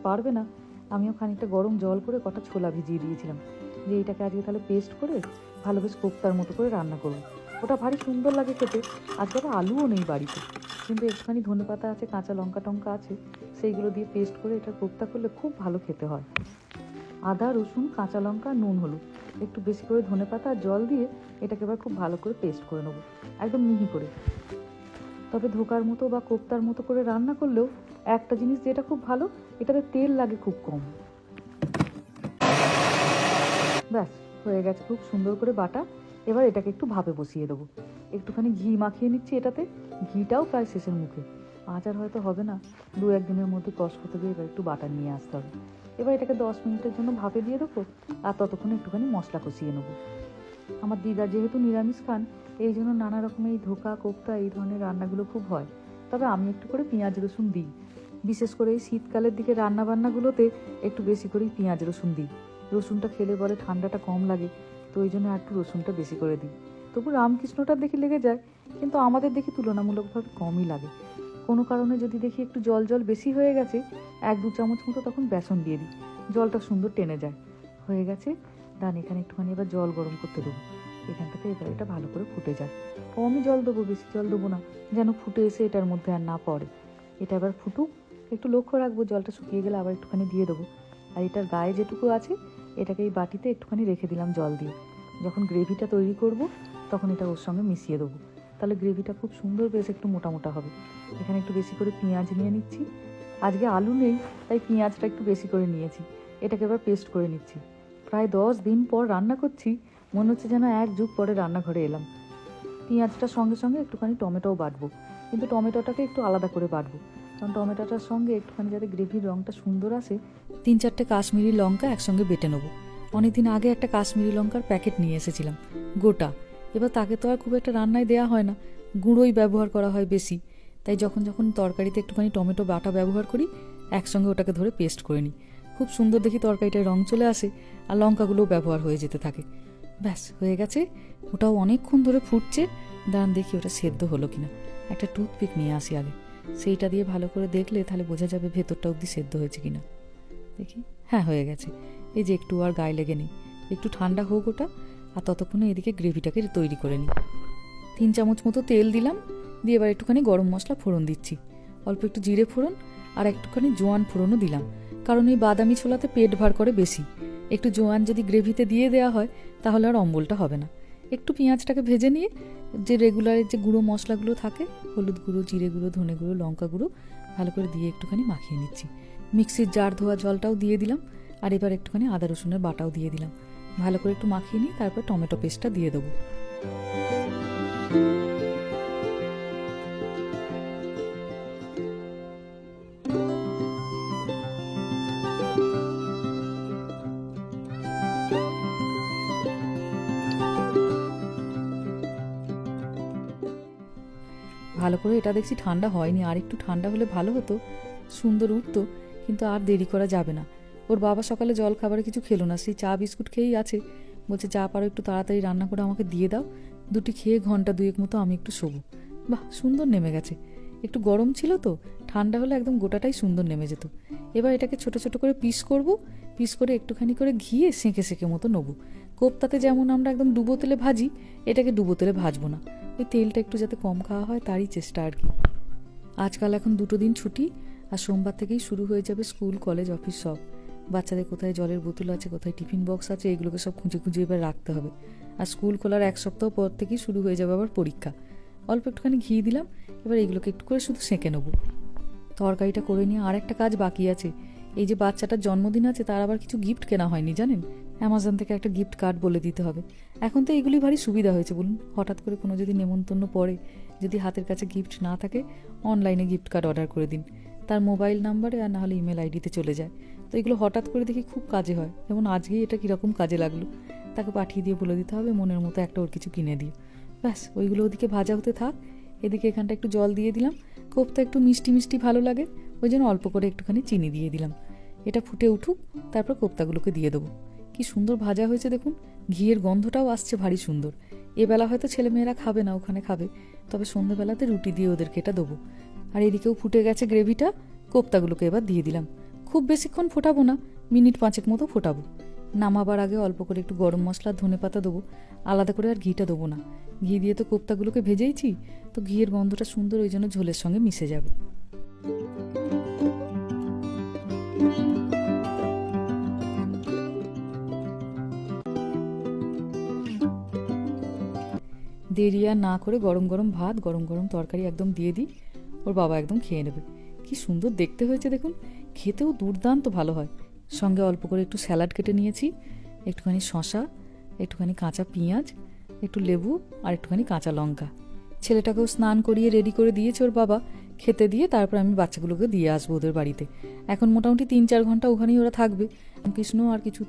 পারবে না, আমিও খানিকটা গরম জল করে কটা ছোলা ভিজিয়ে দিয়েছিলাম যে এইটাকে আজকে তাহলে পেস্ট করে ভালো বেশ কোপ্তার মতো করে রান্না করবো। ওটা ভারী সুন্দর লাগে খেতে। আজকে আবার আলুও নেই বাড়িতে, কিন্তু একটুখানি ধনেপাতা আছে, কাঁচা লঙ্কা টঙ্কা আছে, সেইগুলো দিয়ে পেস্ট করে এটা কোপ্তা করলে খুব ভালো খেতে হয়। আদা, রসুন, কাঁচা লঙ্কা, নুন, হলুদ, একটু বেশি করে ধনেপাতা আর জল দিয়ে এটাকে এবার খুব ভালো করে পেস্ট করে নেবো, একদম মিহি করে। তবে ধোকার মতো বা কোপ্তার মতো করে রান্না করলেও একটা জিনিস যেটা খুব ভালো, এটাতে তেল লাগে খুব কম। ব্যাস হয়ে গেছে খুব সুন্দর করে বাটা। এবার এটাকে একটু ভাপে বসিয়ে দেবো। একটুখানি ঘি মাখিয়ে নিচ্ছি এটাতে, ঘিটাও প্রায় শেষের মুখে। আজ আর হয়তো হবে না, 2-1 দিনের মধ্যে কষ করতে গিয়ে এবার একটু বাটার নিয়ে আসতে হবে। এবার এটাকে 10 মিনিটের জন্য ভাপে দিয়ে দেবো, আর ততক্ষণে একটুখানি মশলা কষিয়ে নেবো। আমার দিদা যেহেতু নিরামিষ খান, এই জন্য নানা রকমের এই ধোকা, কোপ্তা, এই ধরনের রান্নাগুলো খুব হয়। তবে আমি একটু করে পেঁয়াজ রসুন দিই, বিশেষ করে এই শীতকালের দিকে রান্না বান্নাগুলোতে একটু বেশি করেই পেঁয়াজ রসুন দিই। রসুনটা খেলে বলে ঠান্ডাটা কম লাগে, তো ওই জন্য একটু রসুনটা বেশি করে দিই। তবু রামকৃষ্ণটার দেখি লেগে যায়, কিন্তু আমাদের দেখি তুলনামূলকভাবে কমই লাগে। কোনো কারণে যদি দেখি একটু জল জল বেশি হয়ে গেছে, 1-2 চামচ মতো তখন বেসন দিয়ে দিই, জলটা সুন্দর টেনে যায়। হয়ে গেছে, ডান এখানে একটুখানি এবার জল গরম করতে দেবো। এখান থেকে এবার এটা ভালো করে ফুটে যায়। কমই জল দেবো, বেশি জল দেবো না, যেন ফুটে এসে এটার মধ্যে আর না পড়ে। এটা এবার ফুটুক, একটু লক্ষ্য রাখবো, জলটা শুকিয়ে গেলে আবার একটুখানি দিয়ে দেবো। আর এটার গায়ে যেটুকু আছে এটাকে এই বাটিতে একটুখানি রেখে দিলাম জল দিয়ে। যখন গ্রেভিটা তৈরি করব তখন এটা ওর সঙ্গে মিশিয়ে দেবো, তাহলে গ্রেভিটা খুব সুন্দর বেশ একটু মোটা মোটা হবে। এখানে একটু বেশি করে পেঁয়াজ নিয়ে নিচ্ছি। আজকে আলু নেই, তাই পেঁয়াজটা একটু বেশি করে নিয়েছি। এটাকে এবার পেস্ট করে নিচ্ছি। প্রায় 10 দিন পর রান্না করছি, মনে হচ্ছে যেন 1 যুগ পরে রান্নাঘরে এলাম। পেঁয়াজটার সঙ্গে সঙ্গে একটুখানি টমেটোও বাটবো, কিন্তু টমেটোটাকে একটু আলাদা করে বাটবো, কারণ টমেটোটার সঙ্গে একটুখানি যাতে গ্রেভির রঙটা সুন্দর আসে 3-4টে কাশ্মীরি লঙ্কা একসঙ্গে বেটে নেবো। অনেকদিন আগে একটা কাশ্মীরি লঙ্কার প্যাকেট নিয়ে এসেছিলাম গোটা। এবার তাকে তো আর খুব একটা রান্নায় দেওয়া হয় না, গুঁড়োই ব্যবহার করা হয় বেশি। তাই যখন যখন তরকারিতে একটুখানি টমেটো বাটা ব্যবহার করি, একসঙ্গে ওটাকে ধরে পেস্ট করে নিই। খুব সুন্দর দেখি তরকারিটায় রং চলে আসে, আর লঙ্কাগুলোও ব্যবহার হয়ে যেতে থাকে। ব্যাস হয়ে গেছে, ওটাও অনেকক্ষণ ধরে ফুটছে। দাঁড়ান দেখি ওটা সেদ্ধ হলো কিনা। একটা টুথপিক নিয়ে আসি আগে, সেইটা দিয়ে ভালো করে দেখলে তাহলে বোঝা যাবে ভেতরটা অবধি সেদ্ধ হয়েছে কিনা। দেখি, হ্যাঁ হয়ে গেছে। এই যে একটু আর গায়ে লেগে নেই। একটু ঠান্ডা হোক ওটা, আর ততক্ষণে এদিকে গ্রেভিটাকে তৈরি করে নিই। 3 চামচ মতো তেল দিলাম, দিয়ে এবার একটুখানি গরম মশলা ফোড়ন দিচ্ছি। অল্প একটু জিরে ফোড়ন আর একটুখানি জোয়ান ফোড়নও দিলাম, কারণ এই বাদামি ছোলাতে পেট ভার করে বেশি। একটু জোয়ান যদি গ্রেভিতে দিয়ে দেওয়া হয় তাহলে আর অম্বলটা হবে না। একটু পেঁয়াজটাকে ভেজে নিয়ে যে রেগুলারের যে গুঁড়ো মশলাগুলো থাকে, হলুদ গুঁড়ো, জিরে গুঁড়ো, ধনে গুঁড়ো, লঙ্কা গুঁড়ো, ভালো করে দিয়ে একটুখানি মাখিয়ে নিচ্ছি। মিক্সির জার ধোয়া জলটাও দিয়ে দিলাম, আর এবার একটুখানি আদা রসুনের বাটাও দিয়ে দিলাম। ভালো করে একটু মাখিয়ে নিয়ে তারপর টমেটো পেস্টটা দিয়ে দেবো। ভালো করে এটা দেখছি ঠান্ডা হয়নি, আর একটু ঠান্ডা হলে ভালো হতো, সুন্দর উঠতো, কিন্তু আর দেরি করা যাবে না। ওর বাবা সকালে জল খাবারে কিছু খেলো না, সেই চা বিস্কুট খেয়েই আছে। বলছে চা পারো একটু তাড়াতাড়ি রান্না করে আমাকে দিয়ে দাও, 2টি খেয়ে ঘন্টা 2 মতো আমি একটু শোবো। বাহ, সুন্দর নেমে গেছে। একটু গরম ছিল তো, ঠান্ডা হলে একদম গোটাটাই সুন্দর নেমে যেত। এবার এটাকে ছোট ছোট করে পিস করব, পিস করে একটুখানি করে ঘিয়ে সেঁকে সেঁকে মতো নেবো। কোপ্তাতে যেমন আমরা একদম ডুবো তেলে ভাজি, এটাকে ডুবো তেলে ভাজবো না, ওই তেলটা একটু যাতে কম খাওয়া হয় তারই চেষ্টা আর কি। আজকাল এখন 2টো দিন ছুটি, আর সোমবার থেকেই শুরু হয়ে যাবে স্কুল, কলেজ, অফিস সব। বাচ্চাদের কোথায় জলের বোতল আছে, কোথায় টিফিন বক্স আছে, এগুলোকে সব খুঁজে খুঁজে এবার রাখতে হবে। আর স্কুল খোলার 1 সপ্তাহ পর থেকেই শুরু হয়ে যাবে আবার পরীক্ষা। অল্প একটুখানি ঘি দিলাম, এবার এগুলোকে একটু করে শুধু সেঁকে নেবো। তরকারিটা করে নিয়ে আর একটা কাজ বাকি আছে। এই যে বাচ্চাটার জন্মদিন আছে, তার আবার কিছু গিফট কেনা হয়নি জানেন। অ্যামাজন থেকে একটা গিফট কার্ড বলে দিতে হবে। এখন তো এগুলি ভারী সুবিধা হয়েছে বলুন, হঠাৎ করে কোনো যদি নেমন্তন্ন পড়ে, যদি হাতের কাছে গিফট না থাকে, অনলাইনে গিফট কার্ড অর্ডার করে দিন, তার মোবাইল নাম্বারে আর নাহলে ইমেল আইডিতে চলে যায়। তো এগুলো হঠাৎ করে দেখি খুব কাজে হয়, যেমন আজকেই এটা কীরকম কাজে লাগলো। তাকে পাঠিয়ে দিয়ে বলে দিতে হবে মনের মতো একটা ওর কিছু কিনে দিও। ব্যাস ওইগুলো ওদিকে ভাজা হতে থাক, এদিকে এখানটা একটু জল দিয়ে দিলাম। কোপ্তা একটু মিষ্টি মিষ্টি ভালো লাগে, ওই জন্য অল্প করে একটুখানি চিনি দিয়ে দিলাম। এটা ফুটে উঠুক, তারপর কোপ্তাগুলোকে দিয়ে দেবো। কি সুন্দর ভাজা হয়েছে দেখুন, ঘিয়ের গন্ধটাও আসছে ভারী সুন্দর। এবেলা হয়তো ছেলেমেয়েরা খাবে না, ওখানে খাবে, তবে সন্ধ্যেবেলাতে রুটি দিয়ে ওদেরকে এটা দেবো। আর এদিকেও ফুটে গেছে গ্রেভিটা, কোপ্তাগুলোকে এবার দিয়ে দিলাম। খুব বেশিক্ষণ ফোটাবো না, মিনিট 5 মতো ফোটাবো। নামাবার আগে অল্প করে একটু গরম মশলা ধনেপাতা দেবো, আলাদা করে আর ঘিটা দেবো না। ঘি দিয়ে তো কোপ্তাগুলোকে ভেজেইছি, তো ঘিয়ের গন্ধটা সুন্দর, ওই জন্য ঝোলের সঙ্গে মিশে যাবে। দেরি আর না করে গরম গরম ভাত, গরম গরম তরকারি একদম দিয়ে দিই, ওর বাবা একদম খেয়ে নেবে। কি সুন্দর দেখতে হয়েছে দেখুন, খেতেও দুর্দান্ত ভালো হয়। সঙ্গে অল্প করে একটু স্যালাড কেটে নিয়েছি, একটুখানি শশা, একটুখানি কাঁচা পেঁয়াজ, একটু লেবু আর একটুখানি কাঁচা লঙ্কা। ছেলেটাকেও স্নান করিয়ে রেডি করে দিয়েছে ওর বাবা, খেতে দিয়ে তারপর আমি বাচ্চাগুলোকে দিয়ে আসবো ওদের বাড়িতে। এখন মোটামুটি 3-4 ঘন্টা ওখানেই ওরা থাকবে। কৃষ্ণ আর কিছু